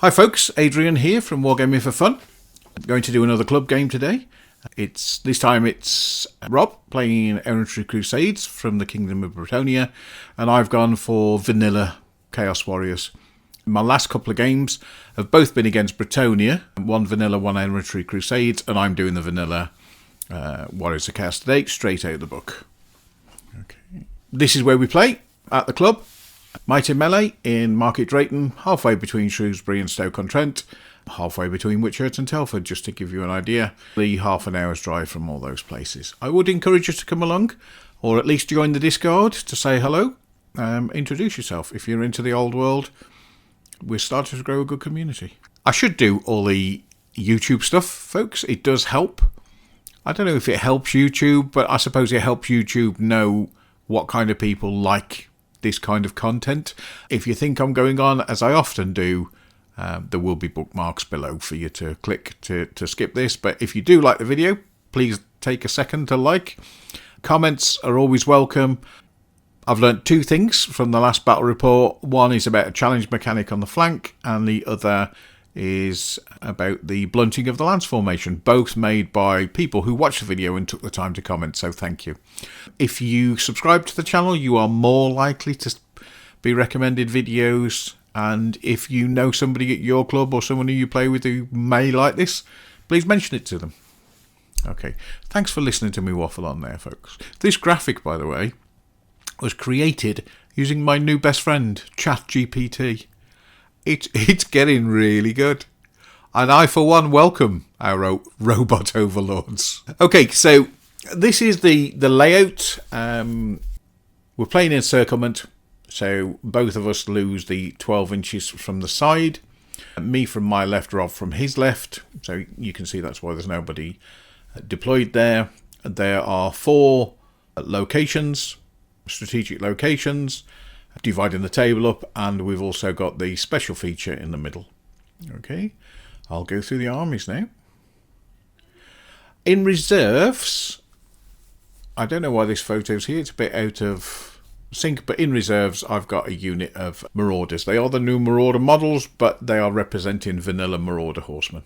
Hi folks, Adrian here from Wargaming for Fun. I'm going to do another club game today. This time it's Rob playing Errantry Crusades from the Kingdom of Bretonnia, and I've gone for vanilla Chaos Warriors. My last couple of games have both been against Bretonnia, one vanilla, one Errantry Crusades, and I'm doing the vanilla Warriors of Chaos today, straight out of the book. Okay. This is where we play at the club. Mighty Melee in Market Drayton, halfway between Shrewsbury and Stoke-on-Trent, halfway between Whitchurch and Telford, just to give you an idea. Half an hour's drive from all those places. I would encourage you to come along, or at least join the Discord to say hello. Introduce yourself. If you're into the old world, we're starting to grow a good community. I should do all the YouTube stuff, folks. It does help. I don't know if it helps YouTube, but I suppose it helps YouTube know what kind of people like this kind of content. If you think I'm going on, as I often do, there will be bookmarks below for you to click to skip this. But if you do like the video, please take a second to like. Comments are always welcome. I've learnt two things from the last battle report. One is about a challenge mechanic on the flank, and the other is about the blunting of the lance formation, both made by people who watched the video and took the time to comment, so thank you. If you subscribe to the channel, you are more likely to be recommended videos, and if you know somebody at your club or someone who you play with who may like this, please mention it to them. Okay, thanks for listening to me waffle on there, folks. This graphic, by the way, was created using my new best friend, ChatGPT. It's getting really good. And I, for one, welcome our robot overlords. Okay, so this is the layout. We're playing Encirclement, so both of us lose the 12 inches from the side. Me from my left, Rob from his left. So you can see that's why there's nobody deployed there. There are 4 locations, strategic locations, dividing the table up, and we've also got the special feature in the middle. Okay, I'll go through the armies now. In reserves, I don't know why this photo's here, it's a bit out of sync, but in reserves I've got a unit of Marauders. They are the new Marauder models, but they are representing vanilla Marauder horsemen.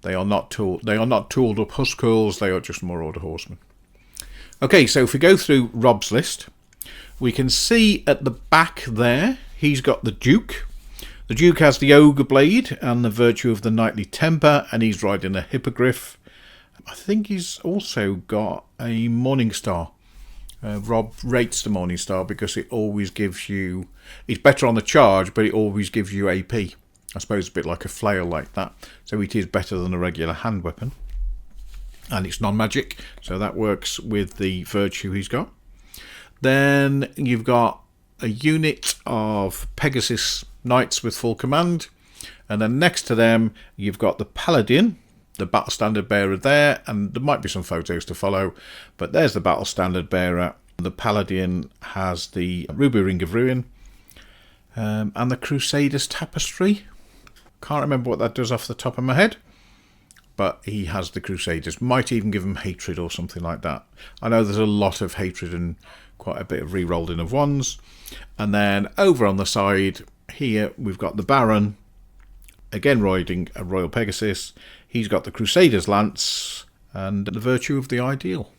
They are not tooled up Huskarls, they are just Marauder horsemen. Okay, so if we go through Rob's list, we can see at the back there, he's got the Duke. The Duke has the Ogre Blade and the Virtue of the Knightly Temper, and he's riding a Hippogriff. I think he's also got a Morning Star. Rob rates the Morning Star because it always gives you... It's better on the charge, but it always gives you AP. I suppose a bit like a flail like that. So it is better than a regular hand weapon. And it's non-magic, so that works with the Virtue he's got. Then you've got a unit of Pegasus Knights with full command. And then next to them, you've got the Paladin, the Battle Standard Bearer there. And there might be some photos to follow, but there's the Battle Standard Bearer. The Paladin has the Ruby Ring of Ruin and the Crusaders Tapestry. Can't remember what that does off the top of my head, but he has the Crusaders. Might even give him hatred or something like that. I know there's a lot of hatred and quite a bit of re-rolling of ones. And then over on the side here, we've got the Baron, again riding a Royal Pegasus. He's got the Crusaders Lance and the Virtue of the Ideal.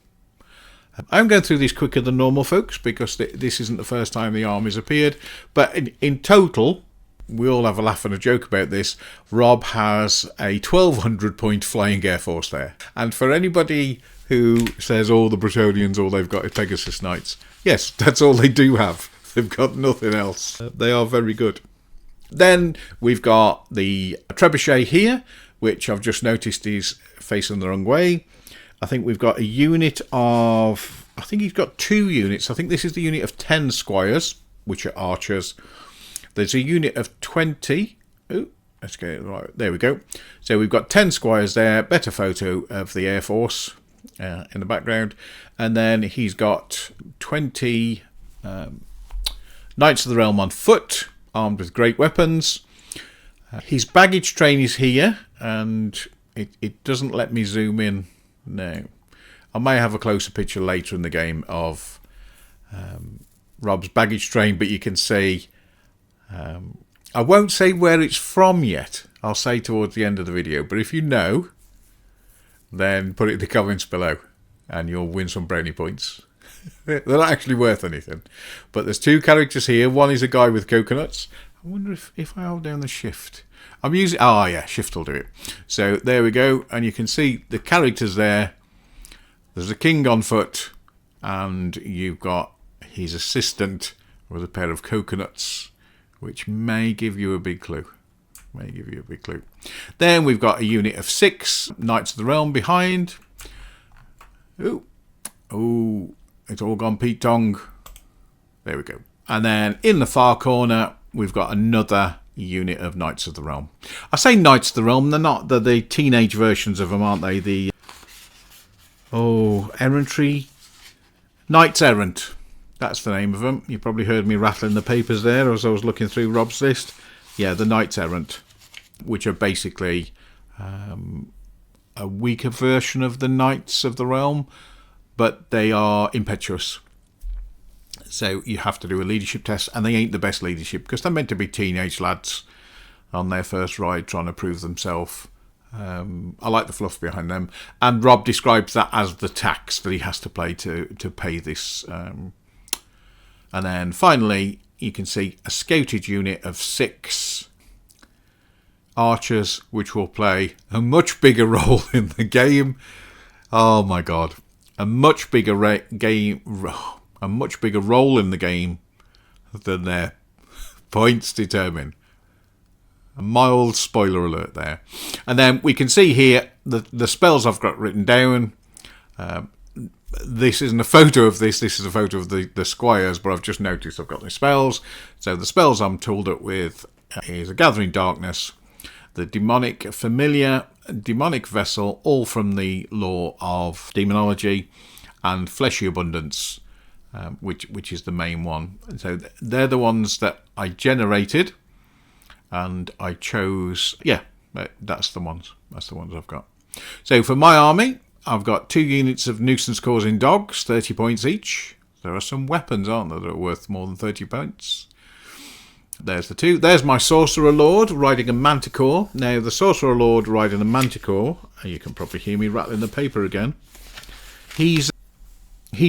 I'm going through these quicker than normal, folks, because this isn't the first time the army's appeared. But in total, we all have a laugh and a joke about this. Rob has a 1,200 point flying air force there. And for anybody who says all the Bretonians, all they've got is Pegasus Knights, yes, that's all they do have. They've got nothing else. They are very good. Then we've got the Trebuchet here, which I've just noticed is facing the wrong way. I think we've got a unit of... I think he's got 2 units. I think this is the unit of 10 squires, which are archers. There's a unit of 20. Oh, let's get it right. There we go. So we've got 10 squires there. Better photo of the Air Force in the background. And then he's got 20 Knights of the Realm on foot, armed with great weapons. His baggage train is here, and it doesn't let me zoom in. No. I may have a closer picture later in the game of Rob's baggage train, but you can see I won't say where it's from yet. I'll say towards the end of the video. But if you know, then put it in the comments below and you'll win some brownie points. They're not actually worth anything. But there's 2 characters here. One is a guy with coconuts. I wonder if I hold down the shift. I'm using... Oh, yeah, shift will do it. So there we go. And you can see the characters there. There's a king on foot. And you've got his assistant with a pair of coconuts, which may give you a big clue. Then we've got a unit of 6 Knights of the Realm behind. Ooh, it's all gone Pete Tong. There we go. And then in the far corner, we've got another unit of Knights of the Realm. I say Knights of the Realm, they're not. They're the teenage versions of them, aren't they? The Errantry. Knights Errant. That's the name of them. You probably heard me rattling the papers there as I was looking through Rob's list. Yeah, the Knights Errant, which are basically a weaker version of the Knights of the Realm, but they are impetuous. So you have to do a leadership test, and they ain't the best leadership because they're meant to be teenage lads on their first ride trying to prove themselves. I like the fluff behind them, and Rob describes that as the tax that he has to pay to pay this. And then finally, you can see a scouted unit of 6 archers, which will play a much bigger role in the game. Oh my god, a much bigger role in the game than their points determine. A mild spoiler alert there. And then we can see here the spells I've got written down. This isn't a photo of this is a photo of the squires, but I've just noticed I've got the spells. So the spells I'm tooled up with is a Gathering Darkness, the Demonic Familiar, Demonic Vessel, all from the lore of Demonology, and Fleshy Abundance, which is the main one. And so they're the ones that I generated, and I chose, yeah, that's the ones I've got. So for my army, I've got 2 units of nuisance causing dogs, 30 points each. There are some weapons, aren't there, that are worth more than 30 points. There's the 2. There's my Sorcerer Lord riding a Manticore. Now, the Sorcerer Lord riding a Manticore, you can probably hear me rattling the paper again. He's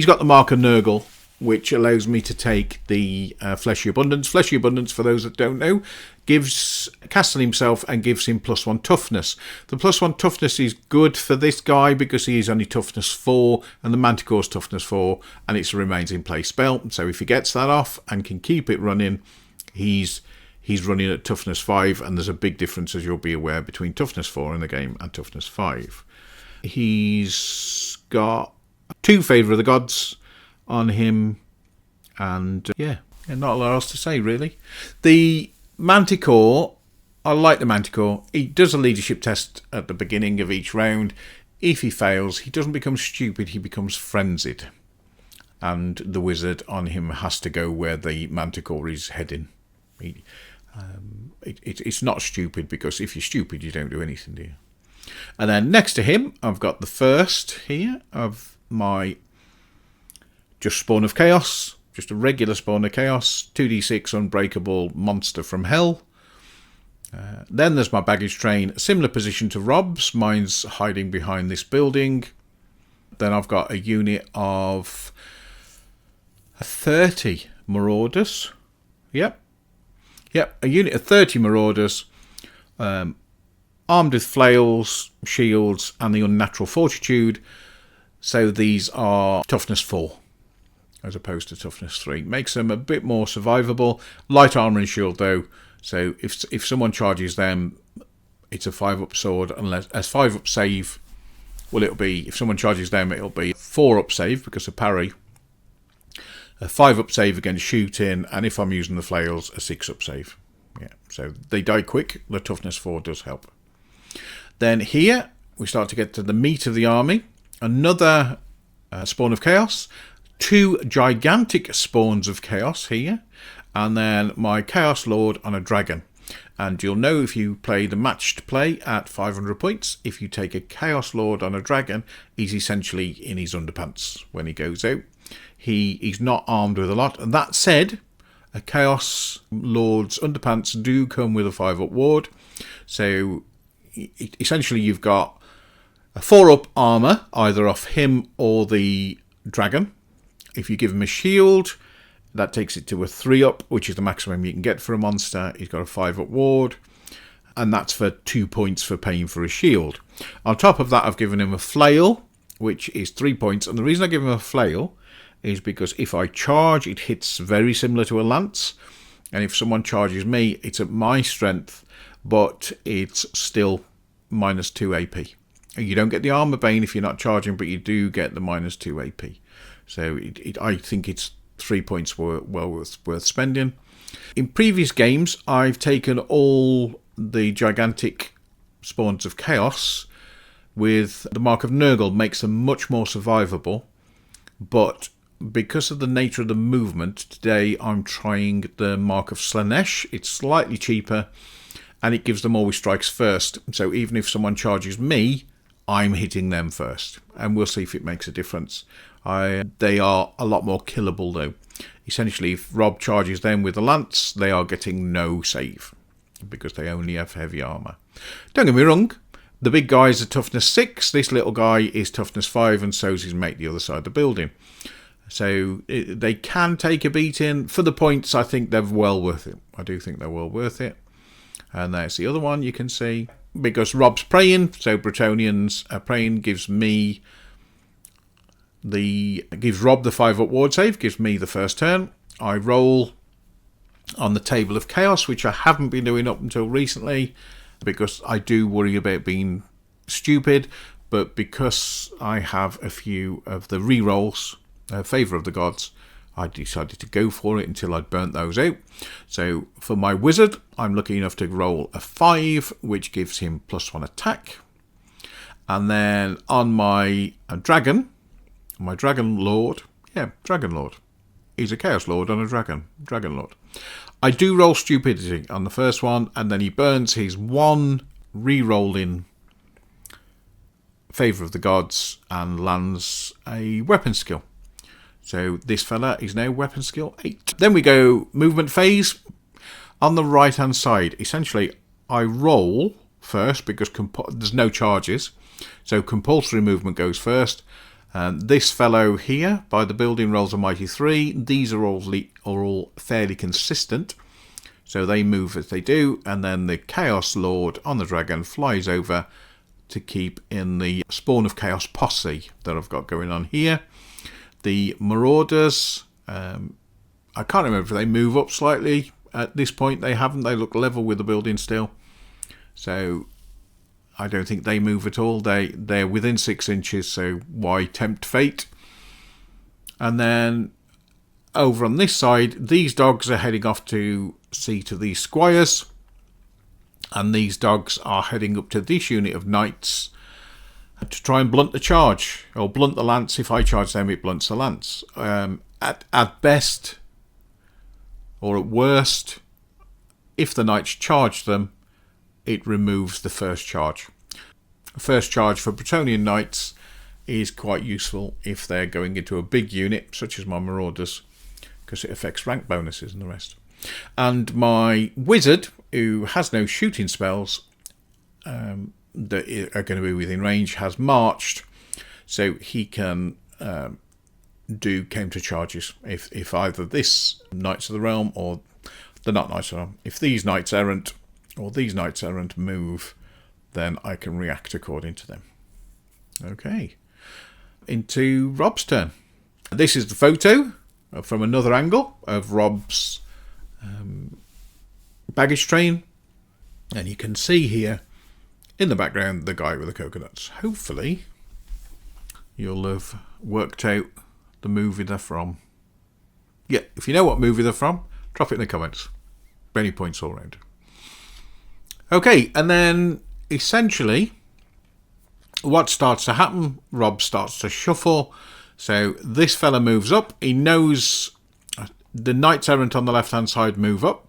got the marker Nurgle, which allows me to take the Fleshy Abundance. Fleshy Abundance, for those that don't know, casts on himself and gives him +1 toughness. The +1 toughness is good for this guy because he is only toughness 4 and the Manticore's toughness 4, and it's a remains in play spell. So if he gets that off and can keep it running, he's running at toughness 5, and there's a big difference, as you'll be aware, between toughness 4 in the game and toughness 5. He's got 2 Favour of the Gods on him, and yeah, not a lot else to say really. The Manticore, I like the Manticore. He does a leadership test at the beginning of each round. If he fails, he doesn't become stupid, he becomes frenzied, and the wizard on him has to go where the Manticore is heading. It's not stupid, because if you're stupid you don't do anything, do you? And then next to him I've got the first here of my just Spawn of Chaos, just a regular Spawn of Chaos, 2d6 unbreakable monster from hell. Then there's my baggage train, similar position to Rob's, mine's hiding behind this building. Then I've got a unit of 30 Marauders. Yep, a unit of 30 Marauders, armed with flails, shields, and the Unnatural Fortitude. So these are toughness 4. As opposed to toughness 3. Makes them a bit more survivable. Light armor and shield though, so if someone charges them, it's a 5-up sword, unless as 5-up save. Well, it'll be, if someone charges them, it'll be 4-up save because of parry, a 5-up save against shooting, and if I'm using the flails, a 6-up save. Yeah, so they die quick. The toughness 4 does help. Then here we start to get to the meat of the army. Another Spawn of Chaos. 2 gigantic Spawns of Chaos here, and then my Chaos Lord on a dragon. And you'll know if you play the matched play at 500 points, if you take a Chaos Lord on a dragon, he's essentially in his underpants when he goes out. He's not armed with a lot. And that said, Chaos Lord's underpants do come with a 5-up ward. So essentially you've got a 4-up armour, either off him or the dragon. If you give him a shield, that takes it to a 3-up, which is the maximum you can get for a monster. He's got a 5-up ward, and that's for 2 points for paying for a shield. On top of that, I've given him a flail, which is 3 points. And the reason I give him a flail is because if I charge, it hits very similar to a lance. And if someone charges me, it's at my strength, but it's still -2 AP. You don't get the armor bane if you're not charging, but you do get the -2 AP. So I think it's 3 points worth spending. In previous games, I've taken all the gigantic spawns of chaos with the Mark of Nurgle. Makes them much more survivable, but because of the nature of the movement, today I'm trying the Mark of Slanesh. It's slightly cheaper, and it gives them always strikes first. So even if someone charges me, I'm hitting them first, and we'll see if it makes a difference. They are a lot more killable though. Essentially, if Rob charges them with a lance, they are getting no save because they only have heavy armour. Don't get me wrong, the big guys are toughness 6, this little guy is toughness 5, and so's his mate the other side of the building. So they can take a beating. For the points, I think they're well worth it. I do think they're well worth it. And there's the other one you can see. Because Rob's praying, so Bretonnians praying gives Rob the 5-up ward save, gives me the first turn. I roll on the Table of Chaos, which I haven't been doing up until recently, because I do worry about being stupid, but because I have a few of the re-rolls, Favour of the Gods, I decided to go for it until I'd burnt those out. So for my wizard, I'm lucky enough to roll a 5, which gives him +1 attack. And then on my dragon lord, he's a chaos lord on a dragon lord. I do roll stupidity on the first one, and then he burns his 1 re-rolling Favour of the Gods and lands a weapon skill. So this fella is now weapon skill 8. Then we go movement phase. On the right hand side, essentially I roll first because there's no charges. So compulsory movement goes first. And this fellow here by the building rolls a mighty 3. These are all fairly consistent. So they move as they do. And then the Chaos Lord on the dragon flies over to keep in the Spawn of Chaos posse that I've got going on here. The Marauders, I can't remember if they move up slightly. At this point they haven't. They look level with the building still. So I don't think they move at all. They're within 6 inches, so why tempt fate? And then over on this side, these dogs are heading off to see to these squires. And these dogs are heading up to this unit of knights to try and blunt the charge, or blunt the lance. If I charge them, it blunts the lance. At best, or at worst, if the knights charge them, it removes the first charge. First charge for Bretonnian knights is quite useful if they're going into a big unit, such as my Marauders, because it affects rank bonuses and the rest. And my wizard, who has no shooting spells, that are going to be within range, has marched, so he can do counter charges if either this Knights of the Realm or the not Knights of the Realm, if these Knights Errant or these Knights Errant move, then I can react according to them. Okay, into Rob's turn. This is the photo from another angle of Rob's baggage train, and you can see here in the background the guy with the coconuts. Hopefully you'll have worked out the movie they're from. Yeah, if you know what movie they're from, drop it in the comments. Many points all round. Okay, and then essentially what starts to happen, Rob starts to shuffle. So this fella moves up. He knows the Knights Errant on the left hand side move up.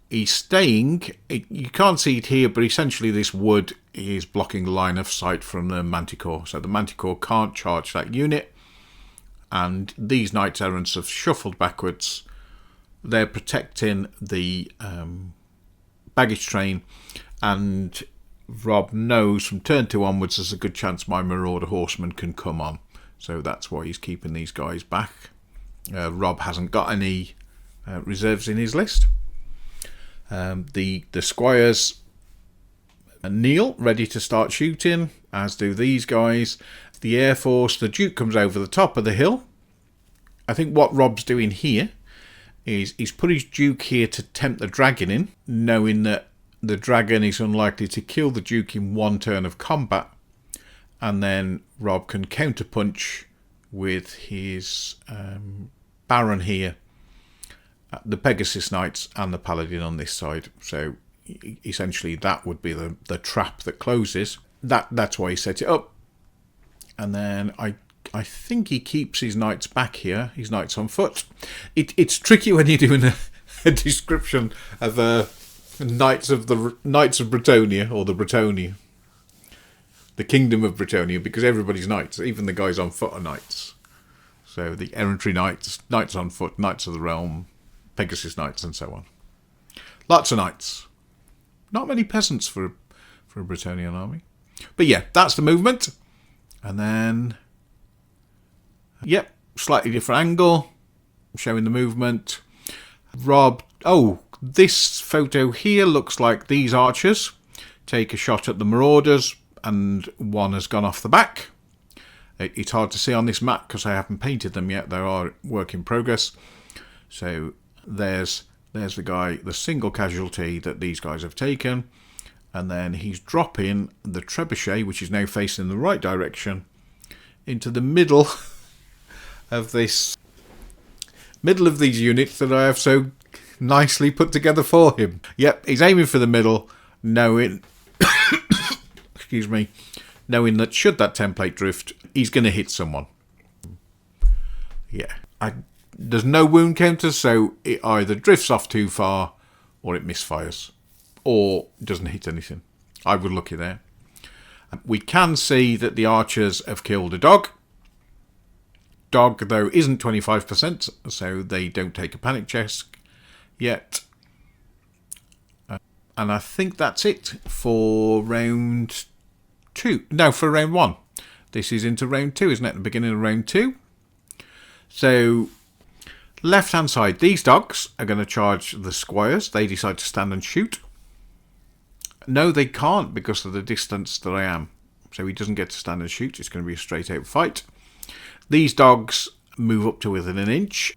He's staying, you can't see it here, but essentially this wood is blocking line of sight from the Manticore. So the Manticore can't charge that unit. And these Knights Errants have shuffled backwards They're protecting the baggage train, and Rob knows from turn 2 onwards there's a good chance my Marauder Horseman can come on. So that's why he's keeping these guys back. Rob hasn't got any reserves in his list. The squires kneel, ready to start shooting, as do these guys. The Air Force, the Duke comes over the top of the hill. I think what Rob's doing here is he's put his Duke here to tempt the dragon in, knowing that the dragon is unlikely to kill the Duke in one turn of combat. And then Rob can counterpunch with his Baron here, the Pegasus Knights and the Paladin on this side. So essentially that would be the trap that closes. That's why he set it up. And then I think he keeps his knights back here, his knights on foot. It's tricky when you're doing a description of Knights of Bretonnia, or the Bretonnia, the Kingdom of Bretonnia, because everybody's knights, even the guys on foot are knights. So the Errantry knights, knights on foot, knights of the realm, Pegasus knights, and so on. Lots of knights. Not many peasants for a Bretonnian army. But yeah, that's the movement. And then, yep, slightly different angle, showing the movement. Rob, this photo here looks like these archers take a shot at the Marauders, and one has gone off the back. It's hard to see on this map because I haven't painted them yet. They are work in progress. So there's the guy, the single casualty that these guys have taken. And then he's dropping the trebuchet, which is now facing the right direction, into the middle of these units that I have so nicely put together for him. Yep, he's aiming for the middle, knowing excuse me, knowing that should that template drift, he's going to hit someone. Yeah, there's no wound counter, so it either drifts off too far or it misfires, or doesn't hit anything. I would look at there. We can see that the archers have killed a dog. Dog, though, isn't 25%, so they don't take a panic check yet. And I think that's it for round 2. No, for round 1. This is into round 2, isn't it? The beginning of round 2. So, left-hand side, these dogs are going to charge the squires. They decide to stand and shoot. No, they can't because of the distance that I am. So he doesn't get to stand and shoot. It's going to be a straight-out fight. These dogs move up to within an inch.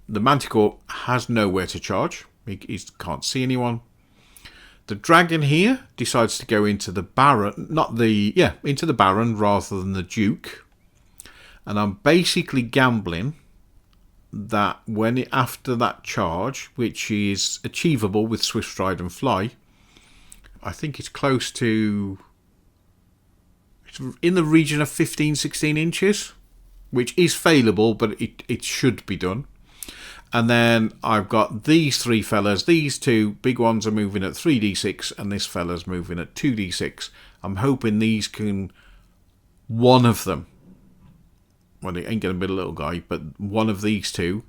The Manticore has nowhere to charge. He can't see anyone. The dragon here decides to go into the Baron, into the Baron rather than the Duke. And I'm basically gambling that after that charge, which is achievable with Swift Stride and Fly, I think it's close to, it's in the region of 15-16 inches, which is failable, but it should be done. And then I've got these three fellas. These two big ones are moving at 3d6, and this fella's moving at 2d6. I'm hoping these can, one of them, well, it ain't going to be a little guy, but one of these two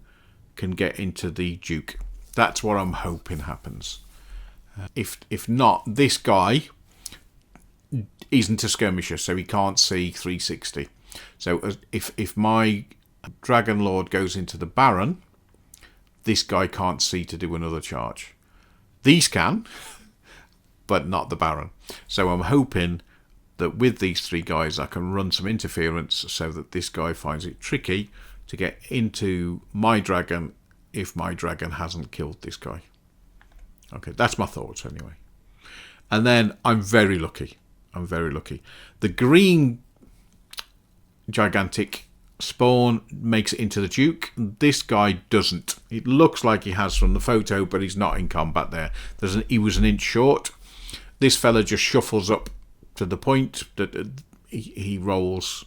can get into the Duke. That's what I'm hoping happens. If not, this guy isn't a skirmisher, so he can't see 360. So if my Dragon Lord goes into the Baron, this guy can't see to do another charge. These can, but not the Baron. So I'm hoping that with these three guys I can run some interference so that this guy finds it tricky to get into my dragon if my dragon hasn't killed this guy. Okay, that's my thoughts anyway. And then I'm very lucky. The green gigantic spawn makes it into the Duke. This guy doesn't. It looks like he has from the photo, but he's not in combat there. He was an inch short. This fella just shuffles up to the point that he rolls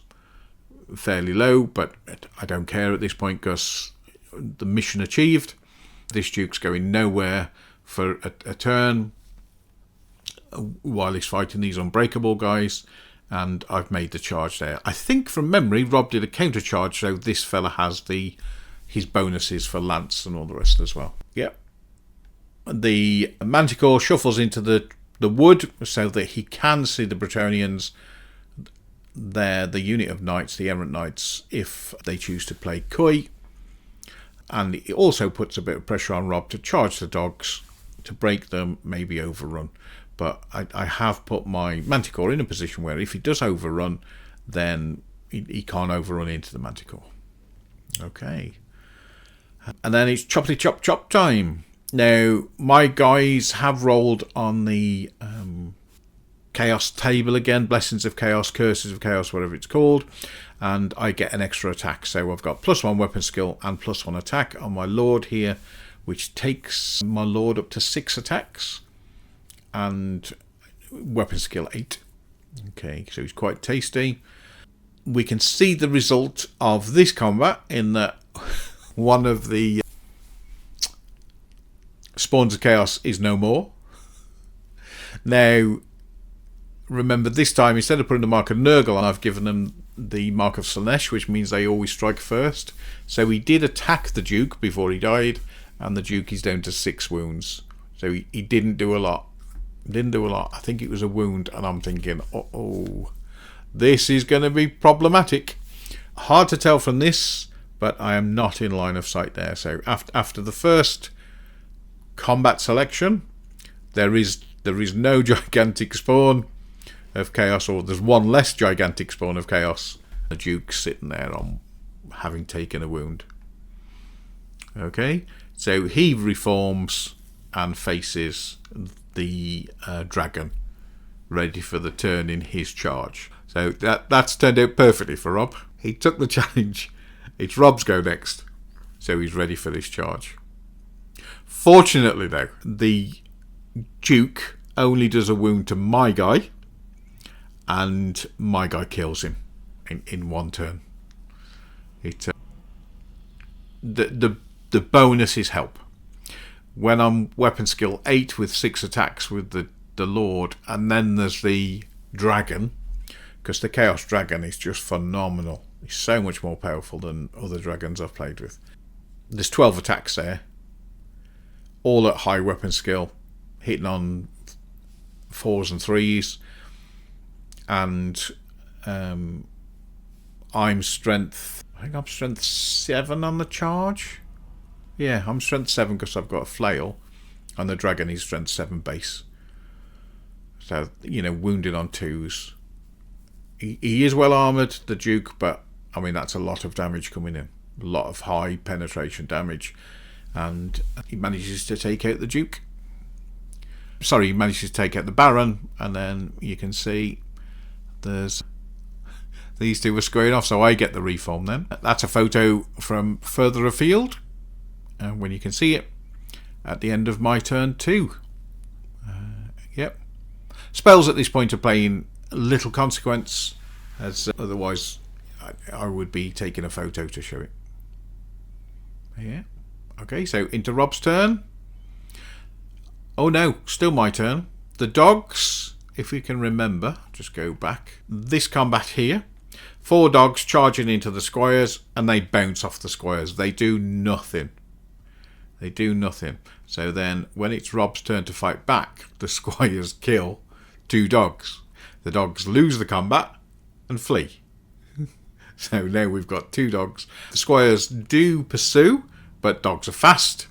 fairly low, but I don't care at this point because the mission achieved. This Duke's going nowhere for a turn while he's fighting these unbreakable guys, and I've made the charge there. I think from memory Rob did a counter charge, so this fella has the his bonuses for Lance and all the rest as well. Yep. The Manticore shuffles into the wood so that he can see the Bretonnians. They're the unit of knights, the errant knights, if they choose to play coy. And it also puts a bit of pressure on Rob to charge the dogs, to break them, maybe overrun. But I have put my Manticore in a position where if he does overrun, then he can't overrun into the Manticore. Okay. And then it's choppity chop chop time. Now, my guys have rolled on the Chaos table again, Blessings of Chaos, Curses of Chaos, whatever it's called, and I get an extra attack. So I've got +1 weapon skill and +1 attack on my Lord here, which takes my Lord up to 6 attacks, and weapon skill 8. Okay, so he's quite tasty. We can see the result of this combat in that one of the Spawns of Chaos is no more. Now, remember this time, instead of putting the mark of Nurgle on, I've given them the mark of Slaanesh, which means they always strike first. So he did attack the Duke before he died, and the Duke is down to 6 wounds. So he didn't do a lot. Didn't do a lot. I think it was a wound, and I'm thinking, uh-oh, this is going to be problematic. Hard to tell from this, but I am not in line of sight there. So after the first combat selection, there is no gigantic spawn of Chaos, or there's one less gigantic spawn of Chaos. The Duke sitting there on having taken a wound. Okay, so he reforms and faces the dragon, ready for the turn in his charge. So that's turned out perfectly for Rob. He took the challenge. It's Rob's go next, so he's ready for this charge. Fortunately, though, the Duke only does a wound to my guy, and my guy kills him in one turn. The bonuses help. When I'm weapon skill 8 with 6 attacks with the Lord, and then there's the dragon, because the Chaos Dragon is just phenomenal. He's so much more powerful than other dragons I've played with. There's 12 attacks there, all at high weapon skill, hitting on 4s and 3s, and I'm strength 7 on the charge. Yeah, I'm strength 7 because I've got a flail, and the dragon is strength 7 base. So, wounded on 2s. He is well armoured, the Duke, but I mean that's a lot of damage coming in, a lot of high penetration damage, and he manages to take out the Duke. Sorry, he manages to take out the Baron, and then you can see there's these two were squaring off, so I get the reform then. That's a photo from further afield, and when you can see it at the end of my turn too. Yep. Spells at this point are playing little consequence, as otherwise I would be taking a photo to show it. Yeah. Okay, so into Rob's turn. Oh no, still my turn. The dogs, if we can remember, just go back. This combat here, 4 dogs charging into the squires, and they bounce off the squires. They do nothing. They do nothing. So then, when it's Rob's turn to fight back, the squires kill 2 dogs. The dogs lose the combat and flee. So now we've got 2 dogs. The squires do pursue, but dogs are fast.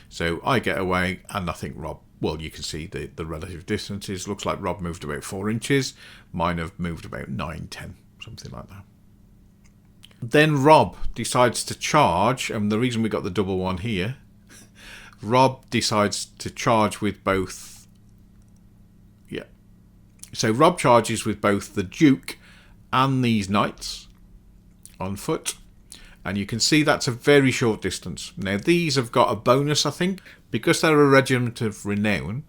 So I get away, and I think Rob, well, you can see the relative distances. Looks like Rob moved about 4 inches. Mine have moved about 9, 10, something like that. Then Rob decides to charge, and the reason we got the double one here, Rob decides to charge with both. Yeah. So Rob charges with both the Duke and these knights on foot. And you can see that's a very short distance. Now these have got a bonus, I think. Because they're a regiment of renown,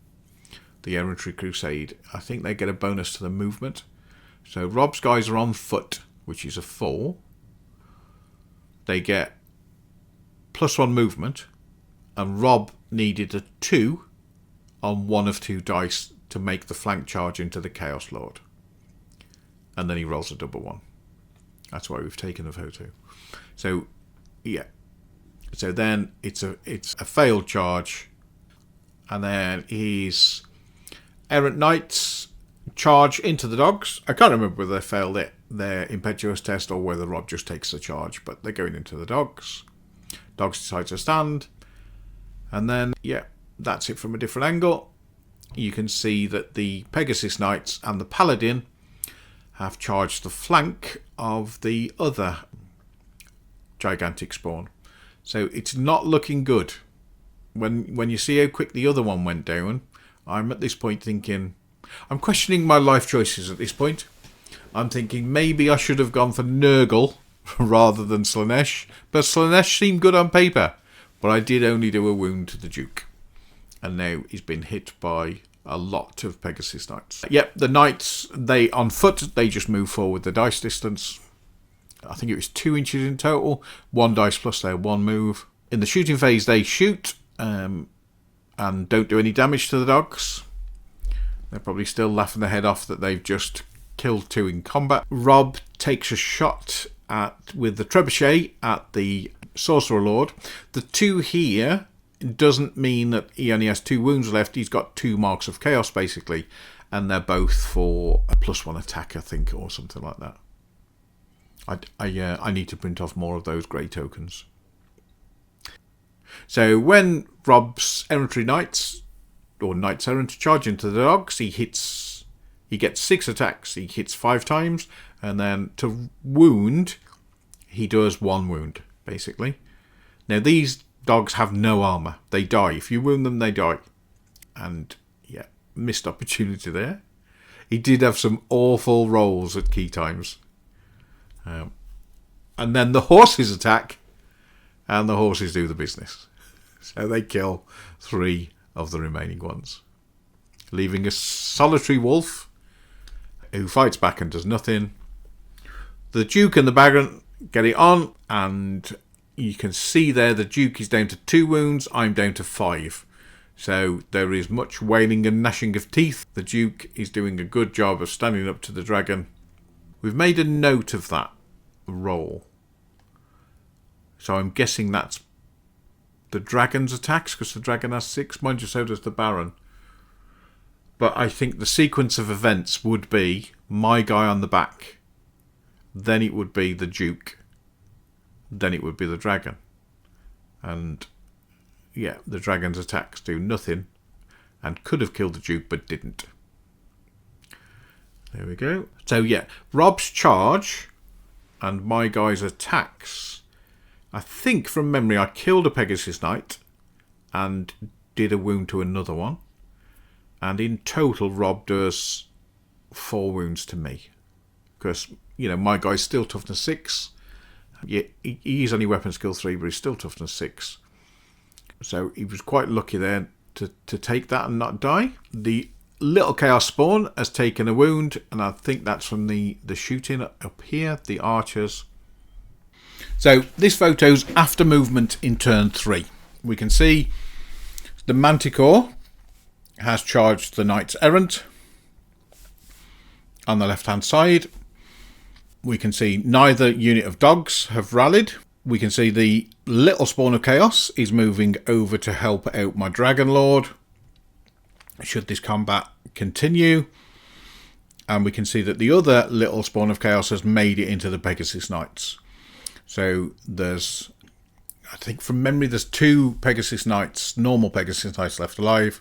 the Errantry Crusade, I think they get a bonus to the movement. So Rob's guys are on foot, which is a 4. They get +1 movement. And Rob needed a 2 on 1 of 2 dice to make the flank charge into the Chaos Lord. And then he rolls a double 1. That's why we've taken the photo. So, yeah. So then it's a failed charge, and then his errant knights charge into the dogs. I can't remember whether they failed their impetuous test or whether Rob just takes the charge, but they're going into the dogs. Dogs decide to stand, and then yeah, that's it from a different angle. You can see that the Pegasus Knights and the Paladin have charged the flank of the other gigantic spawn. So it's not looking good. When you see how quick the other one went down, I'm at this point thinking, I'm questioning my life choices at this point. I'm thinking maybe I should have gone for Nurgle rather than Slaanesh. But Slaanesh seemed good on paper. But I did only do a wound to the Duke. And now he's been hit by a lot of Pegasus Knights. Yep, the Knights, they on foot, they just move forward the dice distance. I think it was 2 inches in total. 1 dice plus their 1 move. In the shooting phase, they shoot and don't do any damage to the dogs. They're probably still laughing their head off that they've just killed 2 in combat. Rob takes a shot with the trebuchet at the Sorcerer Lord. The 2 here doesn't mean that he only has 2 wounds left. He's got 2 marks of chaos basically, and they're both for a +1 attack, I think, or something like that. I need to print off more of those grey tokens. So when Rob's Errantry Knights, or Knights Errant, charge into the dogs, he gets 6 attacks. He hits 5 times, and then to wound, he does 1 wound, basically. Now these dogs have no armour. They die. If you wound them, they die. And yeah, missed opportunity there. He did have some awful rolls at key times. And then the horses attack, and the horses do the business. So they kill 3 of the remaining ones, leaving a solitary wolf who fights back and does nothing. The Duke and the Baron get it on, and you can see there the Duke is down to 2 wounds, I'm down to 5. So there is much wailing and gnashing of teeth. The Duke is doing a good job of standing up to the dragon. We've made a note of that roll. So I'm guessing that's the dragon's attacks, because the dragon has 6. Mind you, so does the Baron. But I think the sequence of events would be my guy on the back, then it would be the Duke, then it would be the dragon. And yeah, the dragon's attacks do nothing and could have killed the Duke but didn't. There we go. So yeah, Rob's charge and my guy's attacks. I think from memory I killed a Pegasus Knight and did a wound to another one. And in total Rob does 4 wounds to me. Because, you know, my guy's still toughness 6. Yeah, he's only weapon skill 3, but he's still toughness 6. So he was quite lucky there to take that and not die. The little Chaos Spawn has taken a wound, and I think that's from the shooting up here, the archers. So this photo's after movement in turn 3. We can see the Manticore has charged the Knights Errant on the left hand side. We can see neither unit of dogs have rallied. We can see the little spawn of chaos is moving over to help out my Dragon Lord should this combat continue. And we can see that the other little spawn of chaos has made it into the Pegasus Knights. So there's, I think from memory, there's 2 Pegasus Knights, normal Pegasus Knights left alive.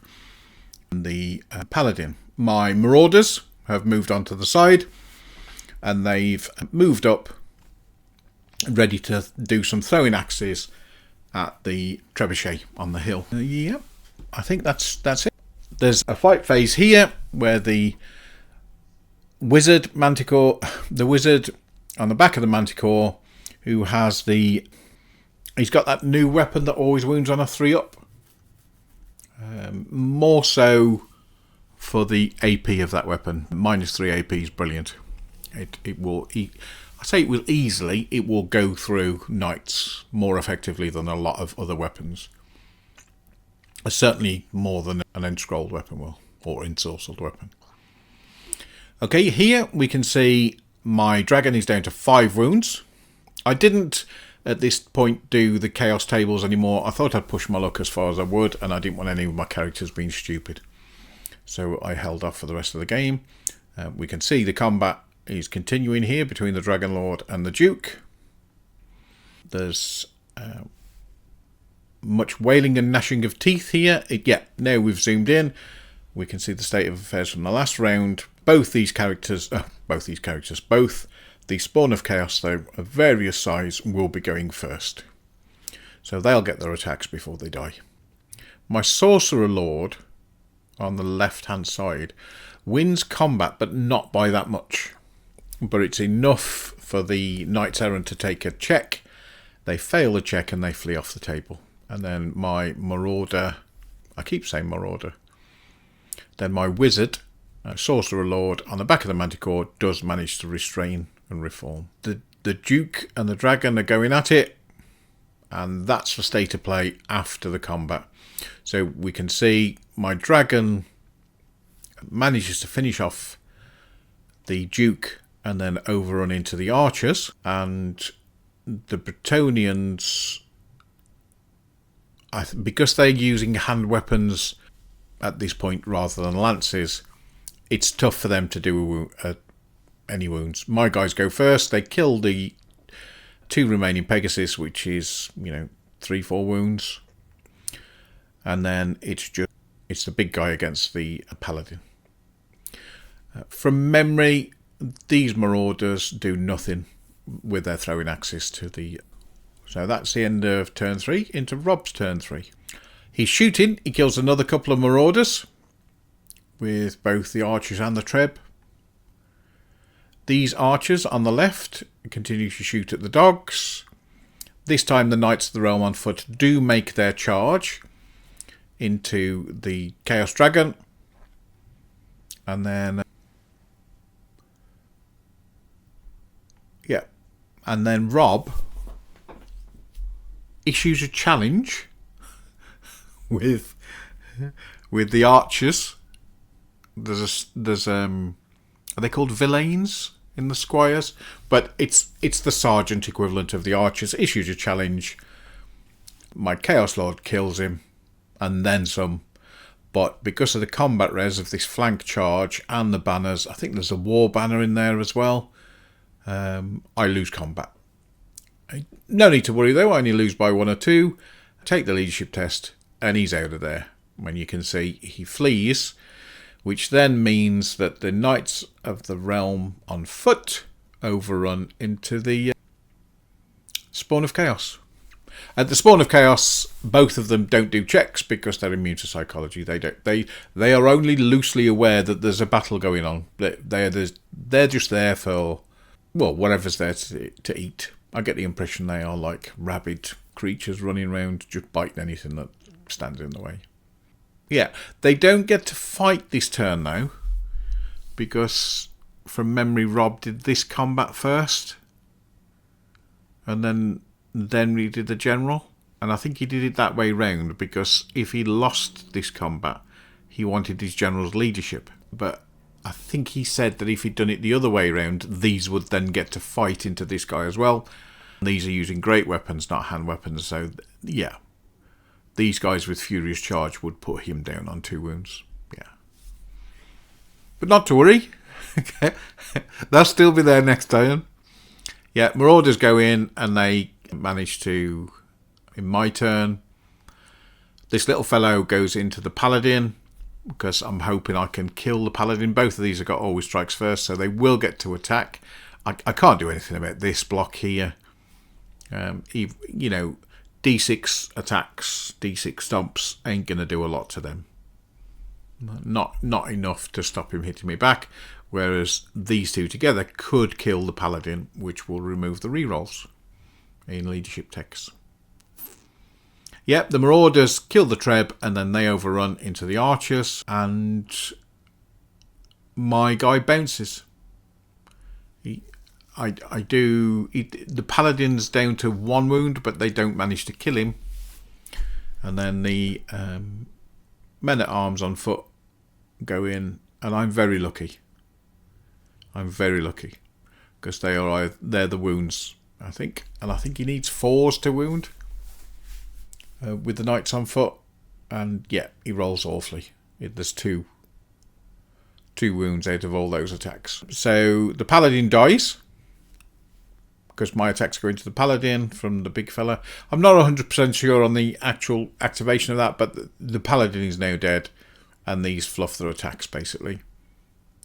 And the Paladin. My Marauders have moved onto the side, and they've moved up, ready to do some throwing axes at the trebuchet on the hill. Yep, I think that's it. There's a fight phase here where the wizard Manticore, the wizard on the back of the Manticore, who has he's got that new weapon that always wounds on a 3-up. More so for the AP of that weapon. -3 AP is brilliant. It will go through knights more effectively than a lot of other weapons. Certainly more than an enscrolled weapon will, or ensorcelled weapon. Okay, here we can see my dragon is down to 5 wounds. I didn't at this point do the chaos tables anymore. I thought I'd push my luck as far as I would, and I didn't want any of my characters being stupid. So I held off for the rest of the game. We can see the combat is continuing here between the Dragon Lord and the Duke. There's much wailing and gnashing of teeth here. Now we've zoomed in. We can see the state of affairs from the last round. Both the Spawn of Chaos, though, of various size, will be going first. So they'll get their attacks before they die. My Sorcerer Lord, on the left-hand side, wins combat, but not by that much. But it's enough for the Knights Errant to take a check. They fail the check and they flee off the table. And then my Marauder, I keep saying Marauder, then my Wizard, Sorcerer Lord, on the back of the Manticore, does manage to restrain and reform. The Duke and the Dragon are going at it, and that's the state of play after the combat. So we can see my Dragon manages to finish off the Duke and then overrun into the archers, and the Bretonnians, because they're using hand weapons at this point rather than lances, it's tough for them to do any wounds. My guys go first. They kill the 2 remaining Pegasus, which is 3-4 wounds, and then it's the big guy against the Paladin. From memory, these Marauders do nothing with their throwing axes to the... So that's the end of turn 3. Into Rob's turn 3. He's shooting. He kills another couple of Marauders with both the archers and the treb. These archers on the left continue to shoot at the dogs. This time the Knights of the Realm on foot do make their charge into the Chaos Dragon. And then... And then Rob issues a challenge with the archers. There's are they called villains in the squires? But it's the sergeant equivalent of the archers. Issues a challenge. My Chaos Lord kills him, and then some. But because of the combat res of this flank charge and the banners, I think there's a war banner in there as well. I lose combat. No need to worry though, I only lose by 1 or 2. Take the leadership test and he's out of there. When you can see he flees, which then means that the Knights of the Realm on foot overrun into the Spawn of Chaos. At the Spawn of Chaos, both of them don't do checks because they're immune to psychology. They are only loosely aware that there's a battle going on. They're just there for... well, whatever's there to eat. I get the impression they are like rabid creatures running around, just biting anything that stands in the way. Yeah, they don't get to fight this turn though, because from memory Rob did this combat first, and then we did the general, and I think he did it that way round because if he lost this combat, he wanted his general's leadership, but I think he said that if he'd done it the other way around, these would then get to fight into this guy as well. These are using great weapons, not hand weapons. So, yeah. These guys with Furious Charge would put him down on 2 wounds. Yeah. But not to worry. They'll still be there next turn. Yeah, Marauders go in and they manage to, in my turn, this little fellow goes into the Paladin, because I'm hoping I can kill the Paladin. Both of these have got always strikes first, so they will get to attack. I can't do anything about this block here. D6 attacks, D6 stomps ain't going to do a lot to them. Not enough to stop him hitting me back, whereas these two together could kill the Paladin, which will remove the rerolls in leadership techs. Yep, the Marauders kill the Treb and then they overrun into the Archers, and my guy bounces. The Paladin's down to 1 wound, but they don't manage to kill him. And then the men-at-arms on foot go in, and I'm very lucky. I'm very lucky because they're the wounds I think. And I think he needs 4s to wound with the knights on foot. And yeah, he rolls awfully. There's two wounds out of all those attacks. So the paladin dies, because my attacks go into the paladin from the big fella. I'm not 100% sure on the actual activation of that, but the paladin is now dead, and these fluff their attacks, basically.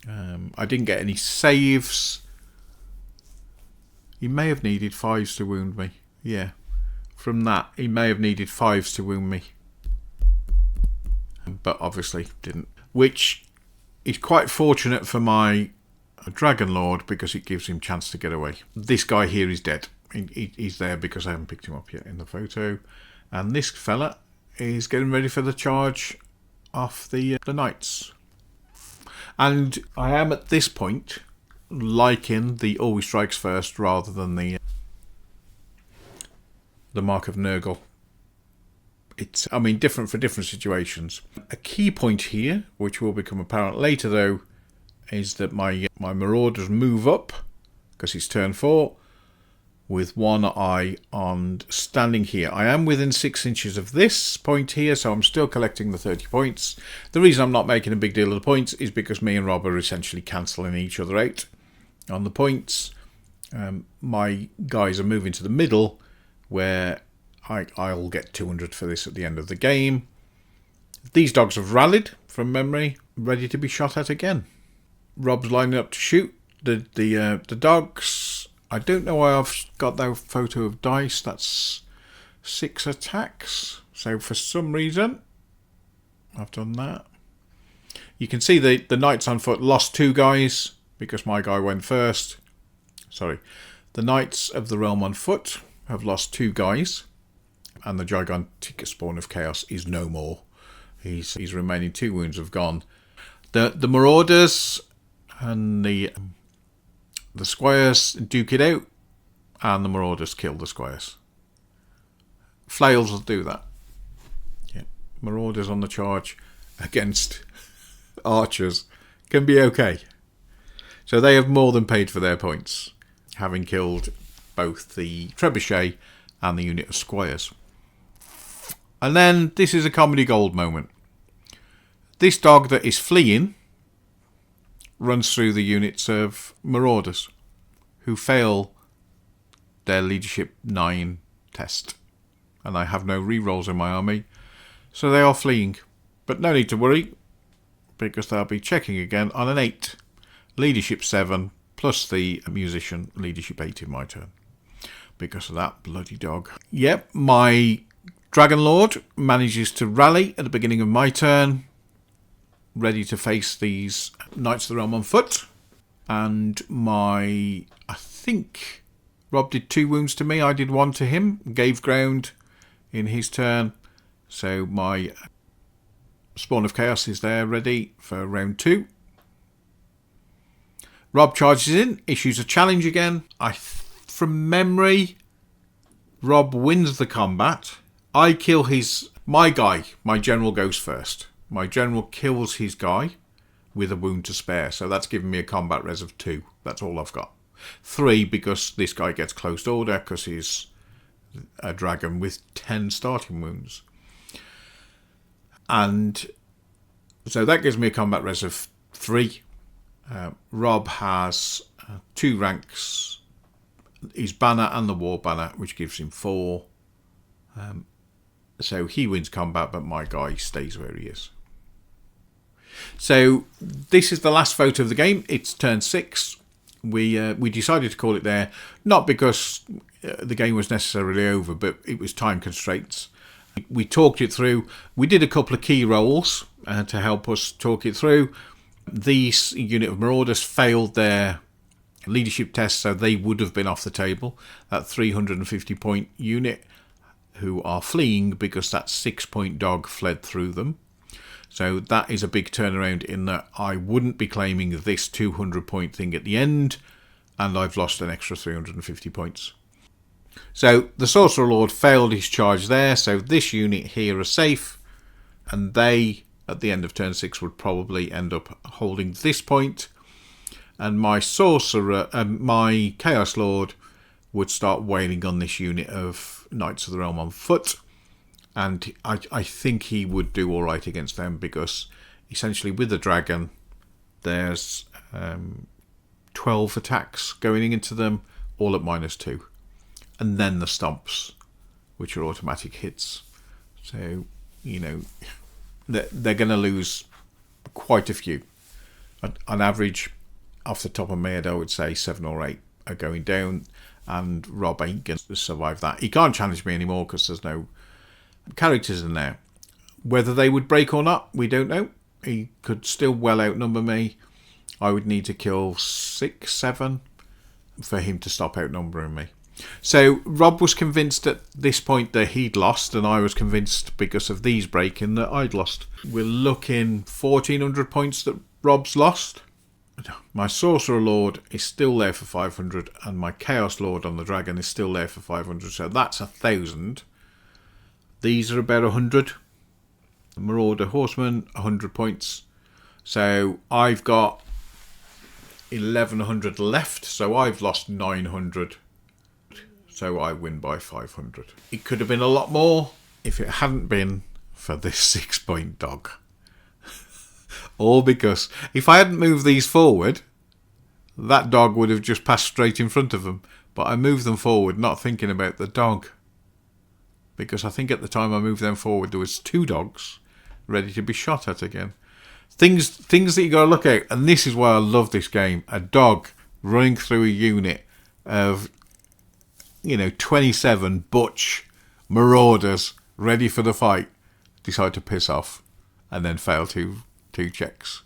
I didn't get any saves. He may have needed 5s to wound me. Yeah, from that, he may have needed 5s to wound me. But obviously didn't. Which is quite fortunate for my Dragon Lord, because it gives him chance to get away. This guy here is dead. He's there because I haven't picked him up yet in the photo. And this fella is getting ready for the charge off the knights. And I am at this point liking the always strikes first rather than the Mark of Nurgle. It's, I mean, different for different situations. A key point here, which will become apparent later though, is that my marauders move up, because it's turn 4, with one eye on standing here. I am within 6 inches of this point here, so I'm still collecting the 30 points. The reason I'm not making a big deal of the points is because me and Rob are essentially cancelling each other out on the points. My guys are moving to the middle, where I'll get 200 for this at the end of the game. These dogs have rallied from memory, ready to be shot at again. Rob's lining up to shoot the dogs. I don't know why I've got that photo of dice. That's 6 attacks. So for some reason, I've done that. You can see the knights on foot lost 2 guys because my guy went first. Sorry. The knights of the realm on foot have lost 2 guys. And the gigantic spawn of chaos is no more. His remaining 2 wounds have gone. The marauders and the squires duke it out, and the marauders kill the squires. Flails will do that. Yeah, marauders on the charge against archers can be okay. So they have more than paid for their points, having killed both the trebuchet and the unit of squires. And then this is a comedy gold moment. This dog that is fleeing runs through the units of marauders who fail their leadership 9 test. And I have no rerolls in my army, so they are fleeing. But no need to worry, because they'll be checking again on an 8. Leadership 7 plus the musician, leadership 8 in my turn. Because of that bloody dog. Yep, my Dragon Lord manages to rally at the beginning of my turn, ready to face these Knights of the Realm on foot. And I think Rob did 2 wounds to me. I did 1 to him, gave ground in his turn. So my Spawn of Chaos is there ready for round 2. Rob charges in, issues a challenge again. From memory, Rob wins the combat. I kill my guy. My general goes first. My general kills his guy with a wound to spare. So that's given me a combat res of 2. That's all I've got. 3 because this guy gets closed order because he's a dragon with 10 starting wounds. And so that gives me a combat res of 3. Rob has 2 ranks. His banner and the war banner, which gives him 4. So he wins combat, but my guy stays where he is. So this is the last photo of the game. It's turn 6. We decided to call it there, not because the game was necessarily over, but it was time constraints. We talked it through. We did a couple of key rolls to help us talk it through. These unit of marauders failed their leadership test, so they would have been off the table. That 350 point unit who are fleeing because that 6 point dog fled through them. So that is a big turnaround in that I wouldn't be claiming this 200 point thing at the end, and I've lost an extra 350 points. So the Sorcerer Lord failed his charge there, so this unit here are safe, and they at the end of turn 6 would probably end up holding this point, and my Sorcerer, my Chaos Lord would start wailing on this unit of Knights of the Realm on foot. And I think he would do all right against them, because essentially with the dragon, there's 12 attacks going into them, all at -2. And then the stomps, which are automatic hits. So, you know, they're going to lose quite a few. On average, off the top of my head, I would say 7 or 8 are going down, and Rob ain't going to survive that. He can't challenge me anymore because there's no characters in there. Whether they would break or not, we don't know. He could still well outnumber me. I would need to kill 6, 7 for him to stop outnumbering me. So Rob was convinced at this point that he'd lost, and I was convinced because of these breaking that I'd lost. We're looking 1,400 points that Rob's lost. My Sorcerer Lord is still there for 500, and my Chaos Lord on the Dragon is still there for 500, so that's 1,000. These are about 100. The Marauder Horseman, 100 points. So I've got 1,100 left, so I've lost 900. So I win by 500. It could have been a lot more if it hadn't been for this 6-point dog. All because if I hadn't moved these forward, that dog would have just passed straight in front of them. But I moved them forward not thinking about the dog. Because I think at the time I moved them forward, there was 2 dogs ready to be shot at again. Things that you got to look at, and this is why I love this game. A dog running through a unit of, 27 butch marauders ready for the fight, decide to piss off and then fail two checks.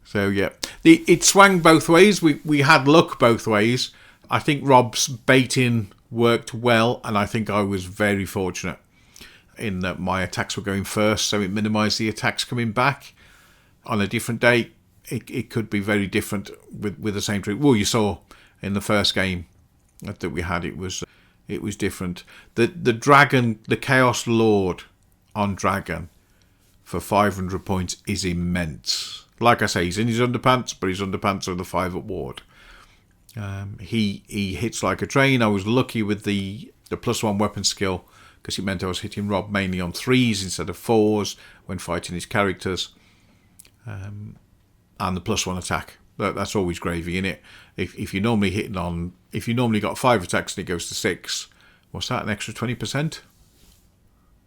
So yeah, it swung both ways. We had luck both ways. I think Rob's baiting worked well, and I think I was very fortunate in that my attacks were going first, so it minimised the attacks coming back. On a different day, it could be very different with the same trick. Well, you saw in the first game that we had, it was different. The dragon, the Chaos Lord on dragon for 500 points is immense. Like I say, he's in his underpants, but his underpants are the 5 at ward. He hits like a train. I was lucky with the +1 weapon skill, because it meant I was hitting Rob mainly on 3s instead of 4s when fighting his characters. And the +1 attack. That's always gravy, innit? If you're normally hitting on, if you normally got 5 attacks and it goes to 6, what's that? An extra 20%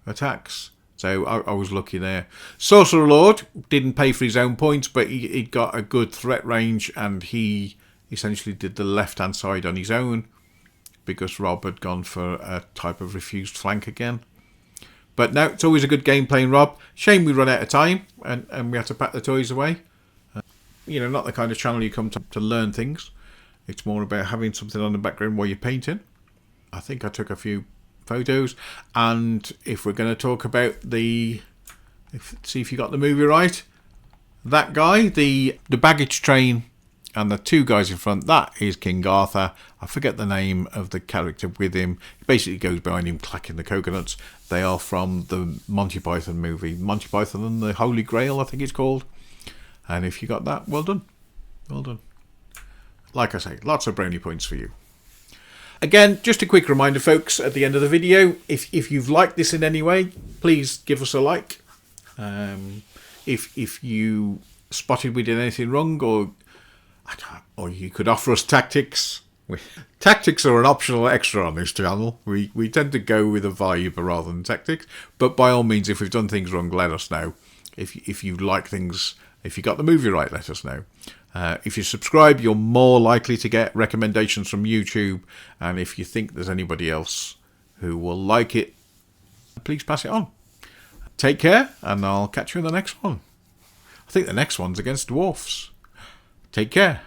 attacks. So I was lucky there. Sorcerer Lord didn't pay for his own points, but he got a good threat range, and he essentially did the left-hand side on his own because Rob had gone for a type of refused flank again. But no, it's always a good game playing Rob. Shame we run out of time and we had to pack the toys away. Not the kind of channel you come to learn things. It's more about having something on the background while you're painting. I think I took a few photos, and if we're going to talk about see if you got the movie right, that guy, the baggage train and the 2 guys in front, that is King Arthur. I forget the name of the character with him. He basically goes behind him clacking the coconuts. They are from the Monty Python movie, Monty Python and the Holy Grail, I think it's called. And if you got that, well done. Well done. Like I say, lots of brownie points for you. Again, just a quick reminder, folks, at the end of the video, if you've liked this in any way, please give us a like. If you spotted we did anything wrong, or you could offer us tactics. Tactics are an optional extra on this channel. We tend to go with a vibe rather than tactics. But by all means, if we've done things wrong, let us know. If you like things, if you got the movie right, let us know. If you subscribe, you're more likely to get recommendations from YouTube. And if you think there's anybody else who will like it, please pass it on. Take care, and I'll catch you in the next one. I think the next one's against dwarfs. Take care.